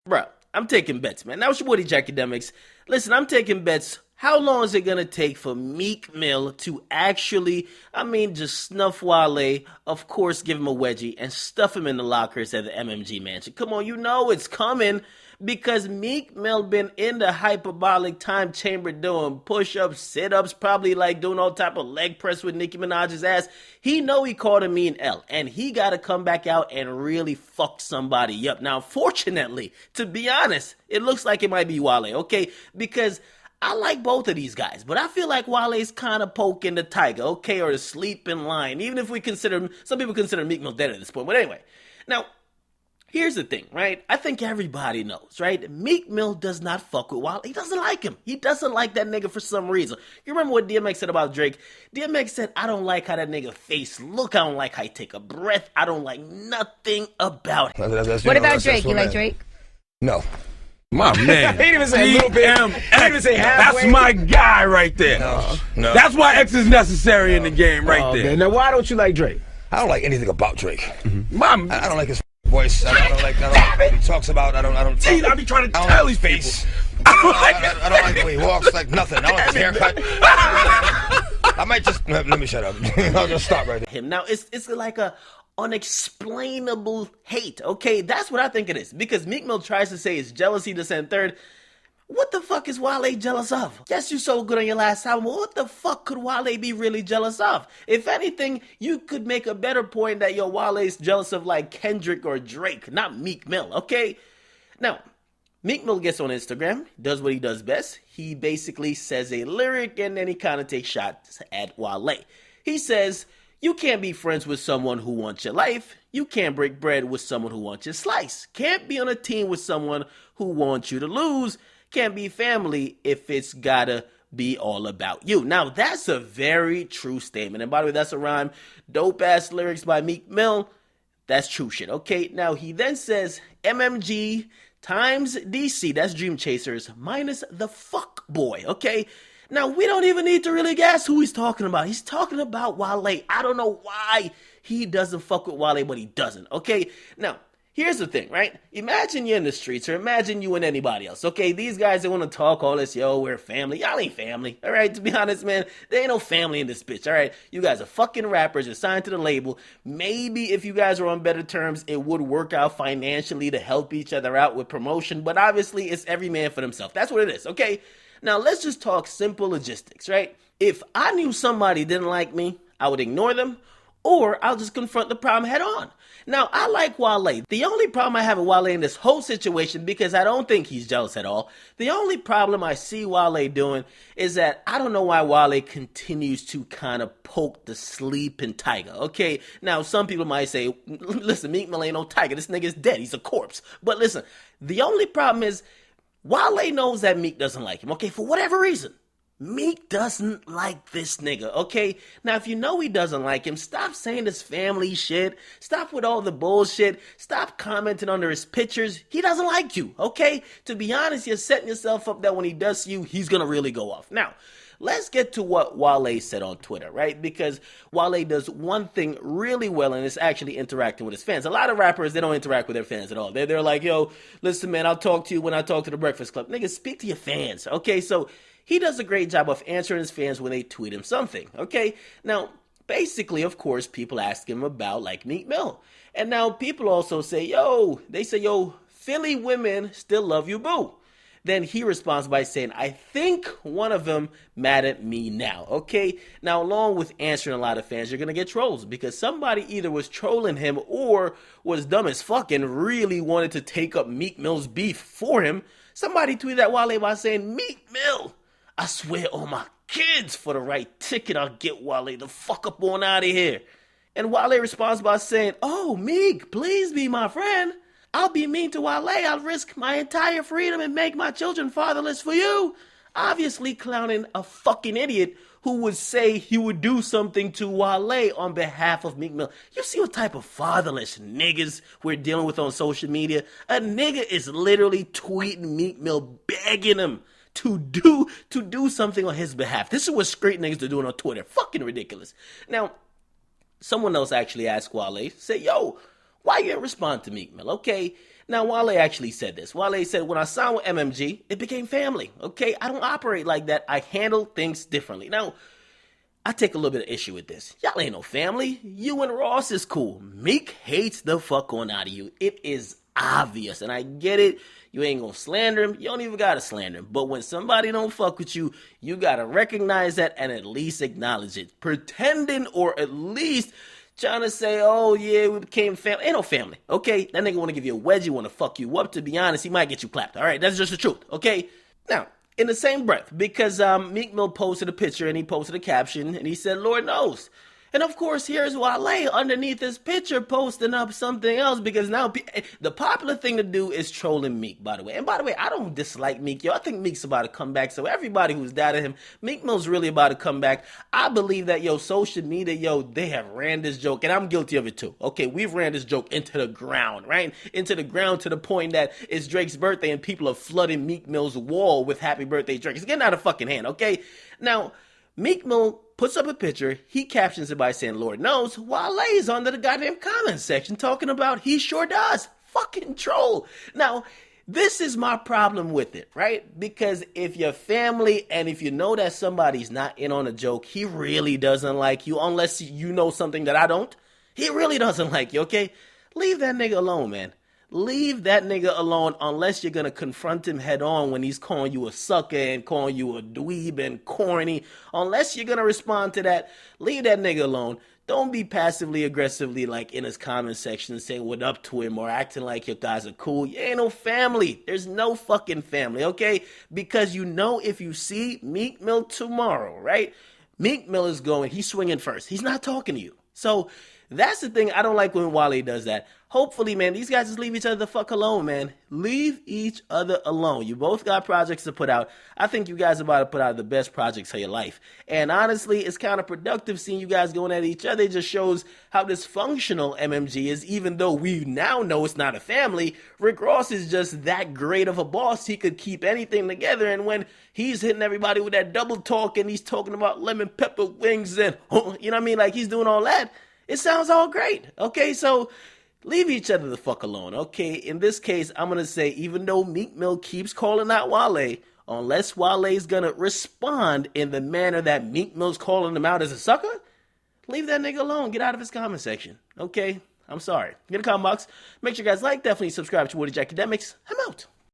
Bro, I'm taking bets, man. Now it's your boy, Academiks. Listen, I'm taking bets. How long is it going to take for Meek Mill to actually, just snuff Wale, of course, give him a wedgie, and stuff him in the lockers at the MMG mansion? Come on, you know it's coming, because Meek Mill been in the hyperbolic time chamber doing push-ups, sit-ups, probably like doing all type of leg press with Nicki Minaj's ass. He know he called a mean L, and he got to come back out and really fuck somebody up. Now, fortunately, to be honest, it looks like it might be Wale, okay? Because I like both of these guys, but I feel like Wale's kind of poking the tiger, okay, or the sleeping lion, even if we consider, some people consider Meek Mill dead at this point. But anyway, now, here's the thing, right? I think everybody knows, right? Meek Mill does not fuck with Wale. He doesn't like him. He doesn't like that nigga for some reason. You remember what DMX said about Drake? DMX said, I don't like how that nigga face look. I don't like how he take a breath. I don't like nothing about him. What about Drake? You like Drake? No. My man. He didn't even say a little bit. He didn't even say halfway. That's my guy right there. No. That's why X is necessary in the game right there. Okay. Now, why don't you like Drake? I don't like anything about Drake. My I don't like his voice. I don't like what he talks about. I don't. See, I be trying to tell these face. people. I don't like the way he walks. Like nothing. I don't like his haircut. I might just let me shut up. I'll just stop right there. Now it's like a unexplainable hate. Okay, that's what I think it is. Because Meek Mill tries to say it's jealousy, this and third. What the fuck is Wale jealous of? Yes, you're so good on your last album. What the fuck could Wale be really jealous of? If anything, you could make a better point that your Wale's jealous of like Kendrick or Drake, not Meek Mill, okay? Now, Meek Mill gets on Instagram, does what he does best. He basically says a lyric and then he kind of takes shots at Wale. He says, you can't be friends with someone who wants your life. You can't break bread with someone who wants your slice. Can't be on a team with someone who wants you to lose. Can't be family if it's gotta be all about you. Now, that's a very true statement. And by the way, that's a rhyme. Dope-ass lyrics by Meek Mill. That's true shit, okay? Now, he then says, MMG times DC, that's Dream Chasers, minus the fuck boy, okay? Now, we don't even need to really guess who he's talking about. He's talking about Wale. I don't know why he doesn't fuck with Wale, but he doesn't, okay? Now, here's the thing, right? Imagine you're in the streets, or imagine you and anybody else, okay? These guys, they want to talk all this, yo, we're family. Y'all ain't family, all right? To be honest, man, there ain't no family in this bitch, all right? You guys are fucking rappers. You're signed to the label. Maybe if you guys were on better terms, it would work out financially to help each other out with promotion, but obviously, it's every man for themselves. That's what it is, okay? Now, let's just talk simple logistics, right? If I knew somebody didn't like me, I would ignore them, or I'll just confront the problem head on. Now, I like Wale. The only problem I have with Wale in this whole situation, because I don't think he's jealous at all, the only problem I see Wale doing is that I don't know why Wale continues to kind of poke the sleeping tiger, okay? Now, some people might say, listen, Meek Mill ain't no tiger. This nigga's dead. He's a corpse. But listen, the only problem is Wale knows that Meek doesn't like him, okay, for whatever reason. Meek doesn't like this nigga, okay? Now, if you know he doesn't like him, stop saying this family shit. Stop with all the bullshit. Stop commenting under his pictures. He doesn't like you, okay? To be honest, you're setting yourself up that when he does you, he's gonna really go off. Now, let's get to what Wale said on Twitter, right? Because Wale does one thing really well, and it's actually interacting with his fans. A lot of rappers, they don't interact with their fans at all. They're like, yo, listen, man, I'll talk to you when I talk to the Breakfast Club. Nigga, speak to your fans, okay? So he does a great job of answering his fans when they tweet him something, okay? Now, basically, of course, people ask him about, like, Meek Mill. And now people also say, yo, Philly women still love you, boo. Then he responds by saying, I think one of them mad at me now, okay? Now, along with answering a lot of fans, you're going to get trolls because somebody either was trolling him or was dumb as fuck and really wanted to take up Meek Mill's beef for him. Somebody tweeted at Wale by saying, Meek Mill, I swear on my kids, for the right ticket, I'll get Wale the fuck up on out of here. And Wale responds by saying, oh, Meek, please be my friend. I'll be mean to Wale. I'll risk my entire freedom and make my children fatherless for you. Obviously clowning a fucking idiot who would say he would do something to Wale on behalf of Meek Mill. You see what type of fatherless niggas we're dealing with on social media? A nigga is literally tweeting Meek Mill, begging him to do something on his behalf. This is what straight niggas are doing on Twitter. Fucking ridiculous. Now, someone else actually asked Wale, say, yo, why you didn't respond to Meek Mill? Okay, Now, Wale actually said this. Wale said, when I signed with MMG, it became family, okay? I don't operate like that. I handle things differently. Now, I take a little bit of issue with this. Y'all ain't no family. You and Ross is cool. Meek hates the fuck on out of you. It is obvious, and I get it. You ain't gonna slander him. You don't even gotta slander him. But when somebody don't fuck with you, you gotta recognize that and at least acknowledge it. Pretending or at least trying to say, oh yeah, we became family. Ain't no family, okay? That nigga wanna give you a wedgie, wanna fuck you up. To be honest, he might get you clapped, all right? That's just the truth, okay? Now, in the same breath, because Meek Mill posted a picture and he posted a caption and he said, Lord knows. And of course, here's Wale underneath his picture posting up something else, because now the popular thing to do is trolling Meek, by the way. And by the way, I don't dislike Meek, yo. I think Meek's about to come back. So everybody who's doubted him, Meek Mill's really about to come back. I believe that, yo, social media, yo, they have ran this joke, and I'm guilty of it too. Okay, we've ran this joke into the ground, right? Into the ground to the point that it's Drake's birthday and people are flooding Meek Mill's wall with happy birthday Drake. It's getting out of fucking hand, okay? Now, Meek Mill puts up a picture, he captions it by saying, Lord knows, Wale's under the goddamn comment section talking about he sure does. Fucking troll. Now, this is my problem with it, right? Because if you're family and if you know that somebody's not in on a joke, he really doesn't like you, unless you know something that I don't. He really doesn't like you, okay? Leave that nigga alone, man. Leave that nigga alone unless you're going to confront him head on when he's calling you a sucker and calling you a dweeb and corny. Unless you're going to respond to that, leave that nigga alone. Don't be passively aggressively like in his comment section saying what up to him or acting like your guys are cool. You ain't no family. There's no fucking family, okay? Because you know if you see Meek Mill tomorrow, right? Meek Mill is going, he's swinging first. He's not talking to you. So that's the thing. I don't like when Wale does that. Hopefully, man, these guys just leave each other the fuck alone, man. Leave each other alone. You both got projects to put out. I think you guys are about to put out the best projects of your life. And honestly, it's counterproductive seeing you guys going at each other. It just shows how dysfunctional MMG is, even though we now know it's not a family. Rick Ross is just that great of a boss. He could keep anything together. And when he's hitting everybody with that double talk and he's talking about lemon pepper wings and, you know what I mean? Like he's doing all that. It sounds all great. Okay, so leave each other the fuck alone, okay? In this case, I'm going to say, even though Meek Mill keeps calling out Wale, unless Wale's going to respond in the manner that Meek Mill's calling him out as a sucker, leave that nigga alone. Get out of his comment section, okay? I'm sorry. Get a comment box. Make sure you guys like, definitely subscribe to Academiks. I'm out.